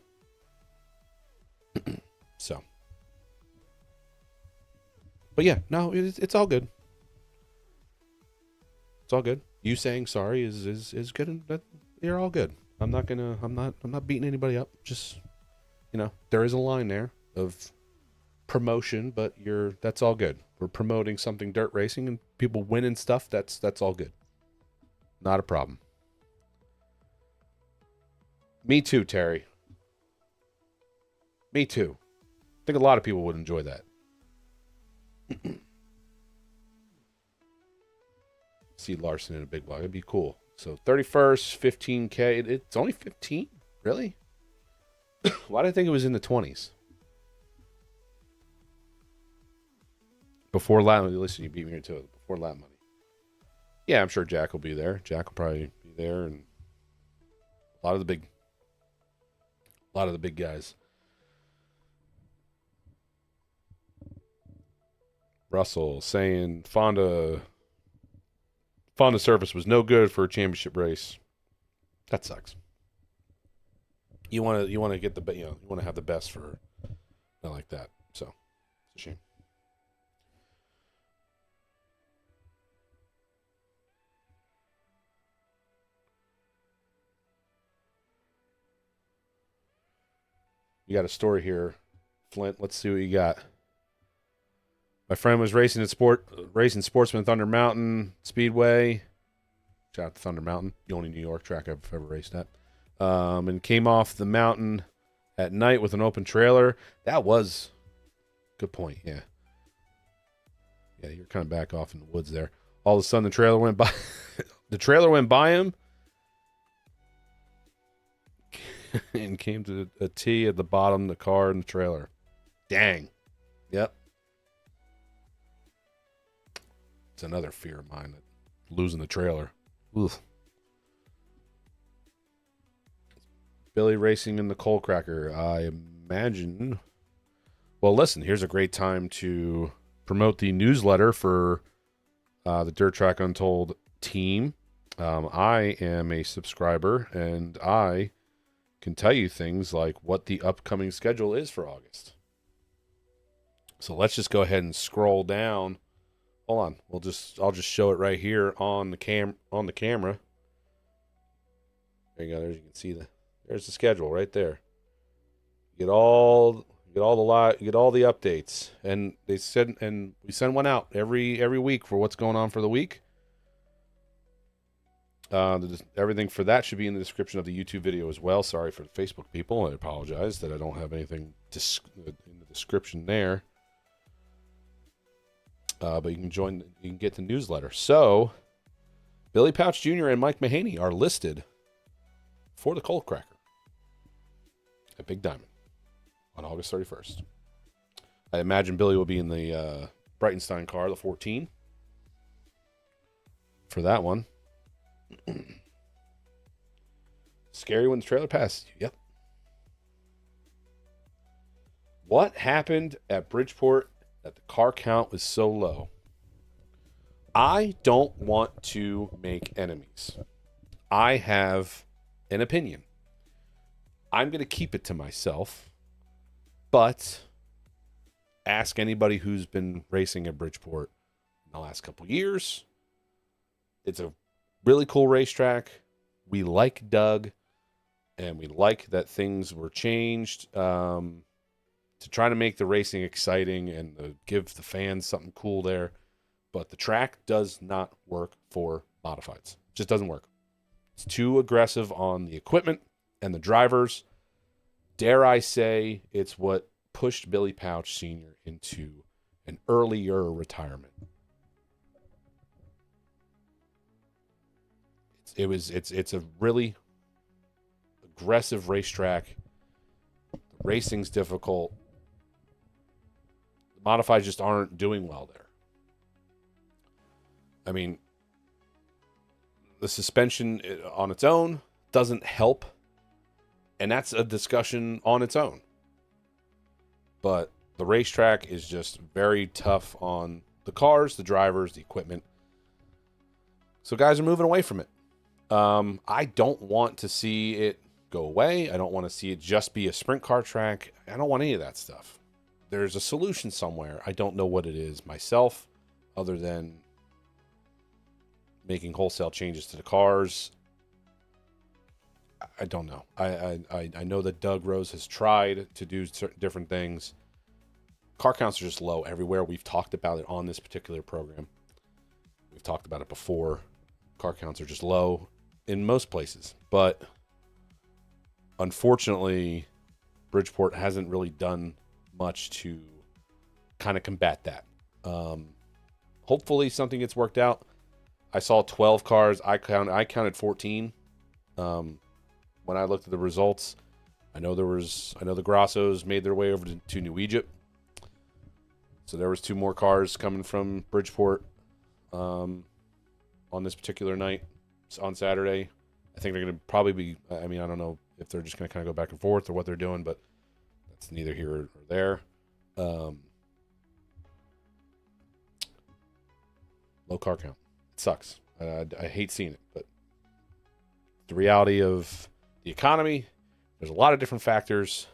But yeah, no, it's all good. It's all good. You saying sorry is good, and you're all good. I'm not beating anybody up. Just there is a line there of promotion, but that's all good. We're promoting something dirt racing and people winning stuff. That's all good. Not a problem. Me too, Terry. Me too. I think a lot of people would enjoy that. See Larson in a big block. It'd be cool. So 31st, 15K. It's only 15? Really? Why did I think it was in the 20s? Before lap money. Listen, you beat me here too. Before lap money. Yeah, I'm sure Jack will be there. Jack will probably be there, and a lot of the big guys. Russell saying Fonda surface was no good for a championship race. That sucks. You want to get you want to have the best for not like that. So it's a shame. You got a story here, Flint. Let's see what you got. My friend was racing Sportsman Thunder Mountain Speedway. Shout out to Thunder Mountain, the only New York track I've ever raced at. And came off the mountain at night with an open trailer. That was Good point. Yeah. Yeah, you're kind of back off in the woods there. All of a sudden, the trailer went by. The trailer went by him and came to a T at the bottom of the car and the trailer. Dang. Yep. It's another fear of mine, that losing the trailer. Oof. Billy racing in the coal cracker. I imagine. Well, listen, here's a great time to promote the newsletter for the Dirt Track Untold team. I am a subscriber, and I can tell you things like what the upcoming schedule is for August. So let's just go ahead and scroll down. Hold on. I'll just show it right here on the camera. There you go. There you can see there's the schedule right there. You get all the updates, and we send one out every week for what's going on for the week. Everything for that should be in the description of the YouTube video as well. Sorry for the Facebook people. I apologize that I don't have anything in the description there. But you can get the newsletter. So, Billy Pauch Jr. and Mike Mahaney are listed for the coal cracker at Big Diamond on August 31st. I imagine Billy will be in the Breitenstein car, the 14, for that one. Scary when the trailer passes you. Yep. What happened at Bridgeport that the car count was so low? I don't want to make enemies. I have an opinion. I'm going to keep it to myself, but ask anybody who's been racing at Bridgeport in the last couple years. It's a really cool racetrack. We like Doug, and we like that things were changed to try to make the racing exciting and give the fans something cool there. But the track does not work for modifieds. It just doesn't work. It's too aggressive on the equipment and the drivers. Dare I say, it's what pushed Billy Pauch Sr. into an earlier retirement. It's a really aggressive racetrack. The racing's difficult. The modifieds just aren't doing well there. I mean, the suspension on its own doesn't help, and that's a discussion on its own. But the racetrack is just very tough on the cars, the drivers, the equipment. So guys are moving away from it. I don't want to see it go away. I don't want to see it just be a sprint car track. I don't want any of that stuff. There's a solution somewhere. I don't know what it is myself, other than making wholesale changes to the cars. I don't know. I know that Doug Rose has tried to do certain different things. Car counts are just low everywhere. We've talked about it on this particular program. We've talked about it before. Car counts are just low in most places. But unfortunately, Bridgeport hasn't really done much to kind of combat that. Hopefully something gets worked out. I saw 12 cars. I counted 14. When I looked at the results, I know the Grassos made their way over to New Egypt. So there was 2 more cars coming from Bridgeport on this particular night on Saturday. I think they're going to probably be, I mean, I don't know if they're just going to kind of go back and forth or what they're doing, but that's neither here or there. Low car count. It sucks. I hate seeing it, but the reality of the economy, there's a lot of different factors.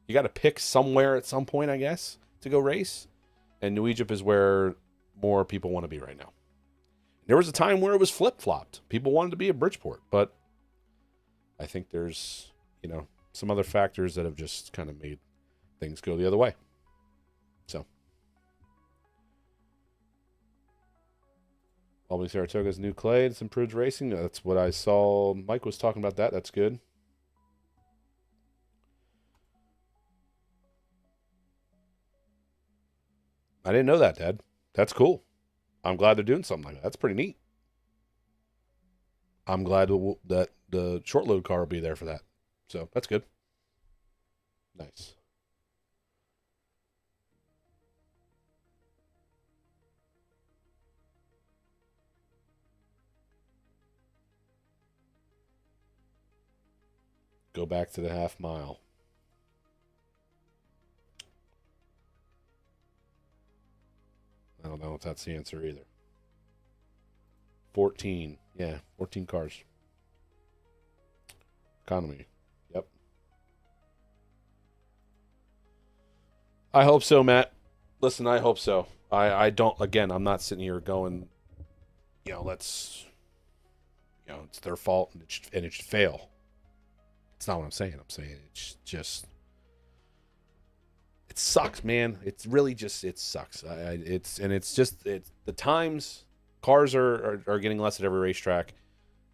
You got to pick somewhere at some point, I guess, to go race. And New Egypt is where more people want to be right now. There was a time where it was flip-flopped. People wanted to be at Bridgeport, but I think there's, some other factors that have just kind of made things go the other way. So, Albany Saratoga's new clay. It's improved racing. That's what I saw. Mike was talking about that. That's good. I didn't know that, Dad. That's cool. I'm glad they're doing something like that. That's pretty neat. I'm glad that the short load car will be there for that. So that's good. Nice. Go back to the half mile. I don't know if that's the answer either. 14. Yeah, 14 cars. Economy. Yep. I hope so, Matt. Listen, I hope so. I don't, again, I'm not sitting here going, let's, it's their fault and it should fail. It's not what I'm saying. I'm saying it's just, it sucks, man. It's really just, it sucks. The times, cars are getting less at every racetrack.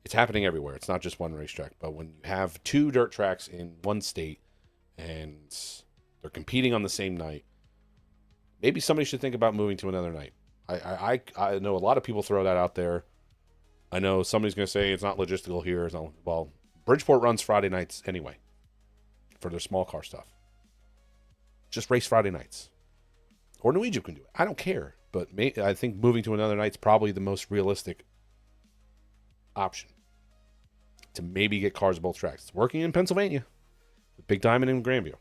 It's happening everywhere. It's not just one racetrack. But when you have two dirt tracks in one state and they're competing on the same night, maybe somebody should think about moving to another night. I know a lot of people throw that out there. I know somebody's going to say it's not logistical here. It's not, well, Bridgeport runs Friday nights anyway for their small car stuff. Just race Friday nights. Or New Egypt can do it. I don't care. But I think moving to another night's probably the most realistic option to maybe get cars at both tracks. It's working in Pennsylvania with Big Diamond and Grandview.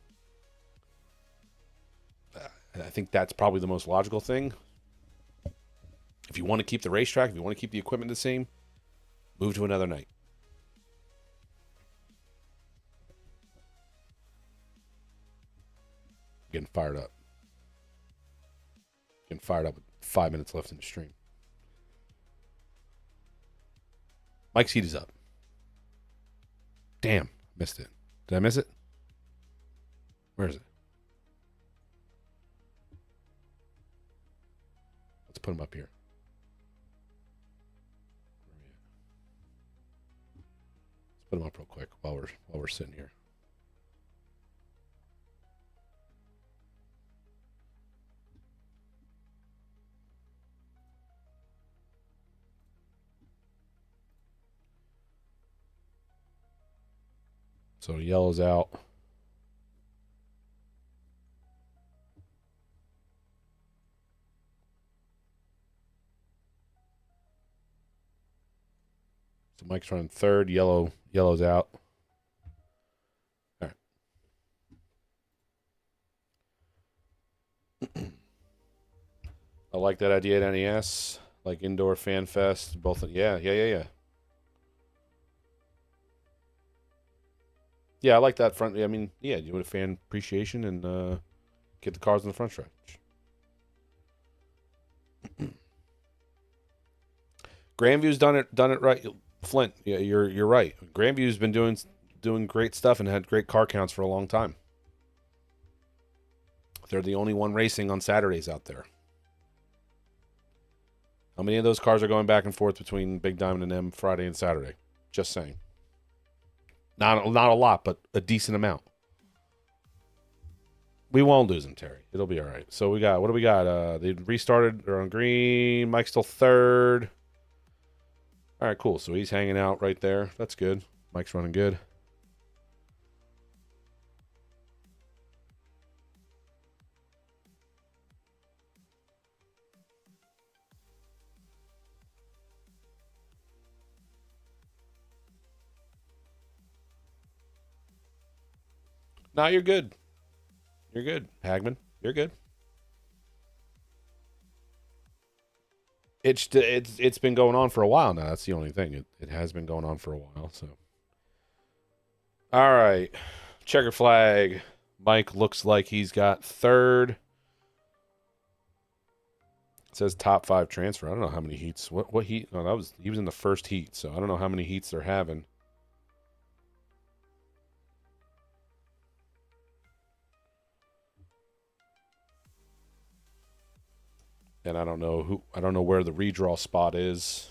I think that's probably the most logical thing. If you want to keep the racetrack, if you want to keep the equipment the same, move to another night. Getting fired up. Getting fired up with 5 minutes left in the stream. Mike's heat is up. Damn, missed it. Did I miss it? Where is it? Let's put him up here. Let's put him up real quick while we're sitting here. So yellow's out. So Mike's running third. Yellow's out. All right. I like that idea at NES, like indoor fan fest. Both. Yeah. Yeah, I like that front. I mean, yeah, you want a fan appreciation and get the cars in the front stretch. Grandview's done it right. Flint, yeah, you're right. Grandview's been doing great stuff and had great car counts for a long time. They're the only one racing on Saturdays out there. How many of those cars are going back and forth between Big Diamond and them Friday and Saturday? Just saying. Not a lot, but a decent amount. We won't lose them, Terry. It'll be all right. So what do we got? They restarted. They're on green. Mike's still third. All right, cool. So he's hanging out right there. That's good. Mike's running good. No, you're good. You're good, Hagman. You're good. It's been going on for a while now. That's the only thing. It has been going on for a while. So, all right, checker flag. Mike looks like he's got third. It says top 5 transfer. I don't know how many heats. What heat? No, he was in the first heat. So I don't know how many heats they're having. And I don't know where the redraw spot is.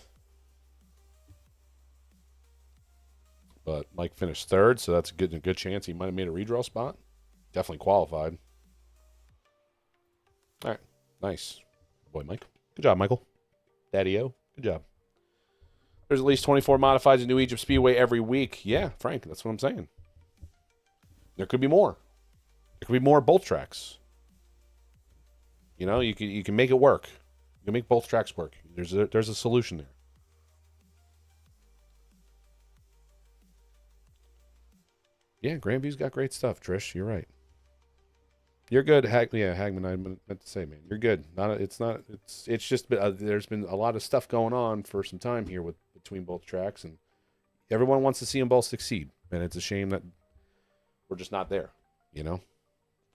But Mike finished third, so that's a good chance he might have made a redraw spot. Definitely qualified. All right. Nice. Boy, Mike. Good job, Michael. Daddy-O. Good job. There's at least 24 modifieds at New Egypt Speedway every week. Yeah, Frank, that's what I'm saying. There could be more. There could be more at both tracks. You know, you can make it work. You can make both tracks work. There's a solution there. Yeah, Grandview's got great stuff, Trish. You're right. You're good, Hagman. I meant to say, man, you're good. It's just there's been a lot of stuff going on for some time here between both tracks, and everyone wants to see them both succeed. And it's a shame that we're just not there. You know,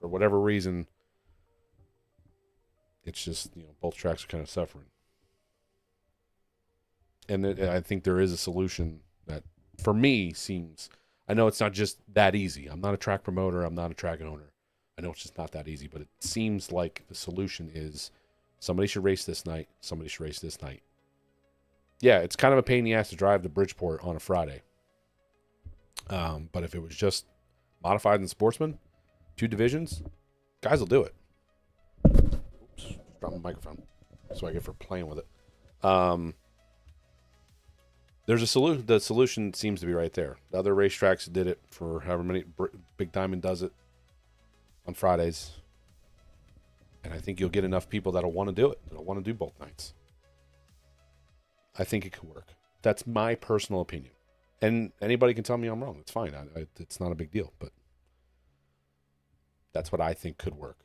for whatever reason, it's just both tracks are kind of suffering. And I think there is a solution that, for me, seems. I know it's not just that easy. I'm not a track promoter. I'm not a track owner. I know it's just not that easy, but it seems like the solution is somebody should race this night. Somebody should race this night. Yeah, it's kind of a pain in the ass to drive to Bridgeport on a Friday. But if it was just modified and sportsman, 2 divisions, guys will do it. Oops, dropped my microphone. That's what I get for playing with it. There's a solution. The solution seems to be right there. The other racetracks did it for however many. Big Diamond does it on Fridays. And I think you'll get enough people that'll want to do it. That'll want to do both nights. I think it could work. That's my personal opinion. And anybody can tell me I'm wrong. It's fine. It's not a big deal. But that's what I think could work.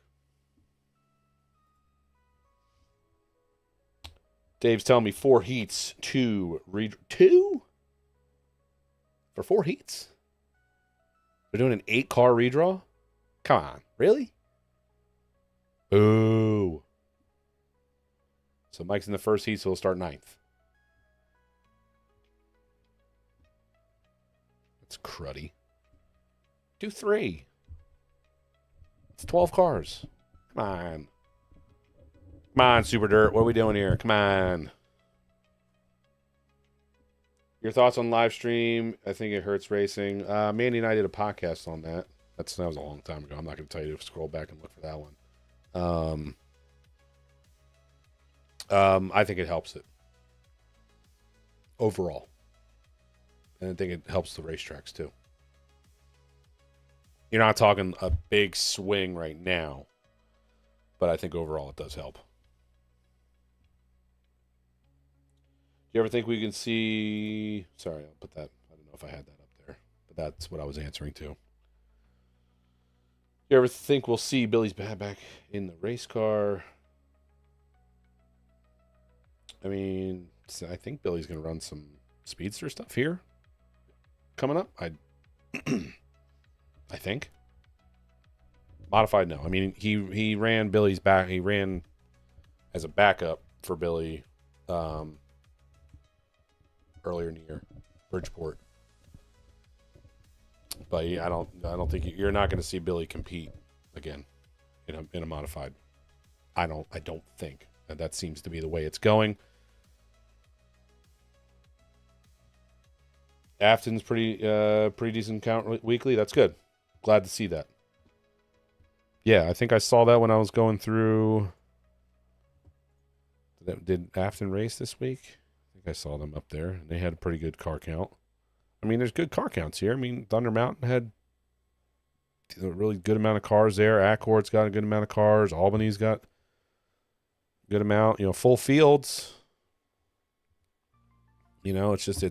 Dave's telling me 4 heats, 2 for 4 heats? They're doing an 8-car redraw? Come on, really? Ooh. So Mike's in the first heat, so he'll start 9th. That's cruddy. Do 3. It's 12 cars. Come on. Come on, Super Dirt. What are we doing here? Come on. Your thoughts on live stream? I think it hurts racing. Mandee and I did a podcast on that. That was a long time ago. I'm not going to tell you to scroll back and look for that one. I think it helps it overall. And I think it helps the racetracks too. You're not talking a big swing right now, but I think overall it does help. Do you ever think we can see... Sorry, I'll put that... I don't know if I had that up there, but that's what I was answering to. You ever think we'll see Billy's back in the race car? I mean, I think Billy's going to run some speedster stuff here coming up. I think. Modified, no. I mean, he ran Billy's back. He ran as a backup for Billy earlier in the year, Bridgeport. But I don't think you're not going to see Billy compete again in a modified. I don't think that seems to be the way it's going. Afton's pretty decent count weekly. That's good. Glad to see that. Yeah, I think I saw that when I was going through. Did Afton race this week? I think I saw them up there, and they had a pretty good car count. I mean, there's good car counts here. I mean, Thunder Mountain had a really good amount of cars there. Accord's got a good amount of cars. Albany's got a good amount. Full fields. It's just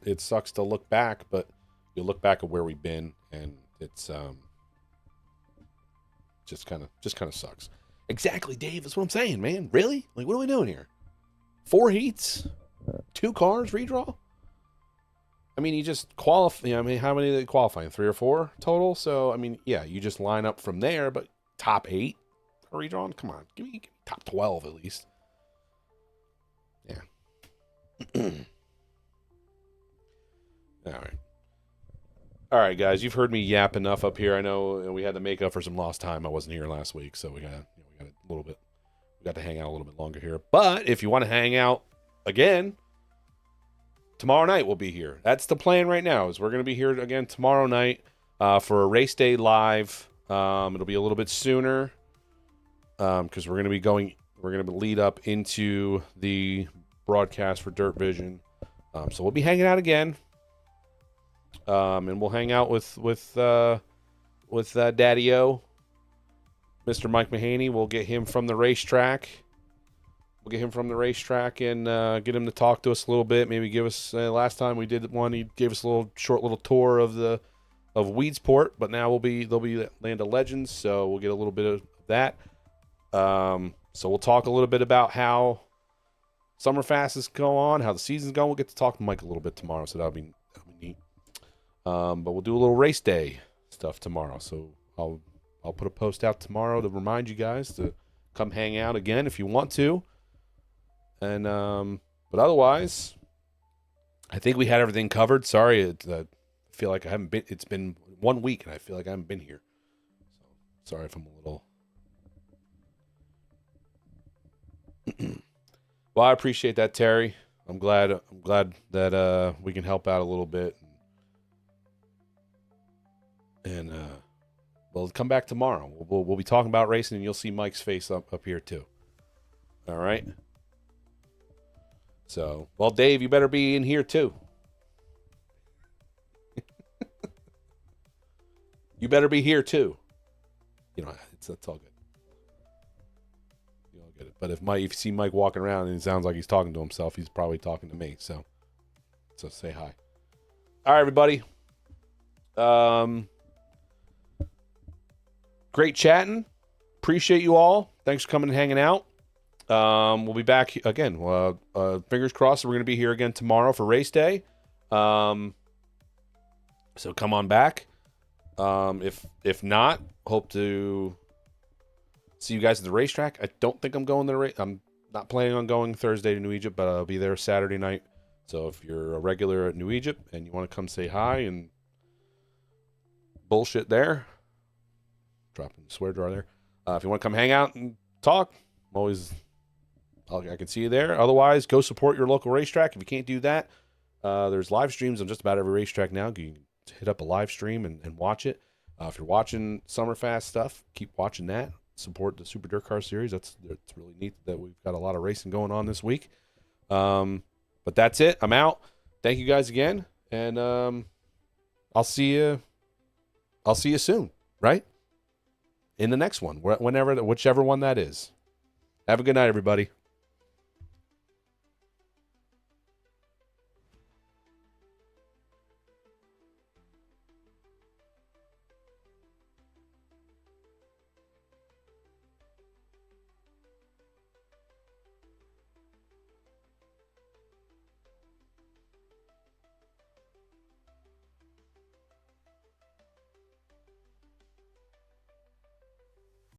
it sucks to look back, but you look back at where we've been, and it's just kind of sucks. Exactly, Dave. That's what I'm saying, man. Really? Like, what are we doing here? 4 heats, 2 cars redraw. I mean, you just qualify. I mean, how many did they qualify? 3 or 4 total. So I mean, yeah, you just line up from there. But top 8 redrawn. Come on, give me top 12 at least. Yeah. All right, guys. You've heard me yap enough up here. I know we had to make up for some lost time. I wasn't here last week, so we got a little bit. We got to hang out a little bit longer here. But if you want to hang out again, tomorrow night we'll be here. That's the plan right now. Is we're going to be here again tomorrow night for a race day live. It'll be a little bit sooner because we're going to be going. We're going to lead up into the broadcast for Dirt Vision. So we'll be hanging out again. And we'll hang out with Daddy-O, Mr. Mike Mahaney. We'll get him from the racetrack. And get him to talk to us a little bit. Maybe give us, last time we did one, he gave us a short little tour of Weedsport, but now they'll be Land of Legends, so we'll get a little bit of that. So we'll talk a little bit about how Summerfast is going on, how the season's going. We'll get to talk to Mike a little bit tomorrow, so that'll be neat. But we'll do a little race day stuff tomorrow. So I'll put a post out tomorrow to remind you guys to come hang out again if you want to. And but otherwise, I think we had everything covered. Sorry, I feel like I haven't been. It's been 1 week, and I feel like I haven't been here. So sorry if I'm a little. Well, I appreciate that, Terry. I'm glad that we can help out a little bit. And we'll come back tomorrow. We'll be talking about racing, and you'll see Mike's face up here too. All right. So, well, Dave, you better be in here too. You better be here too. You know, that's all good. You all get it. But if you see Mike walking around and it sounds like he's talking to himself, he's probably talking to me. So say hi. All right, everybody. Great chatting. Appreciate you all. Thanks for coming and hanging out. We'll be back again. Fingers crossed we're going to be here again tomorrow for race day. So come on back. If not, hope to see you guys at the racetrack. I don't think I'm going there. I'm not planning on going Thursday to New Egypt, but I'll be there Saturday night. So if you're a regular at New Egypt and you want to come say hi and bullshit there, dropping the swear jar there. If you want to come hang out and talk, I can see you there. Otherwise, go support your local racetrack. If you can't do that, there's live streams on just about every racetrack now. You can hit up a live stream and watch it. If you're watching Summerfast stuff, keep watching that. Support the Super Dirt Car Series. That's really neat that we've got a lot of racing going on this week. But that's it. I'm out. Thank you guys again, and I'll see you soon, right? In the next one, whichever one that is. Have a good night, everybody.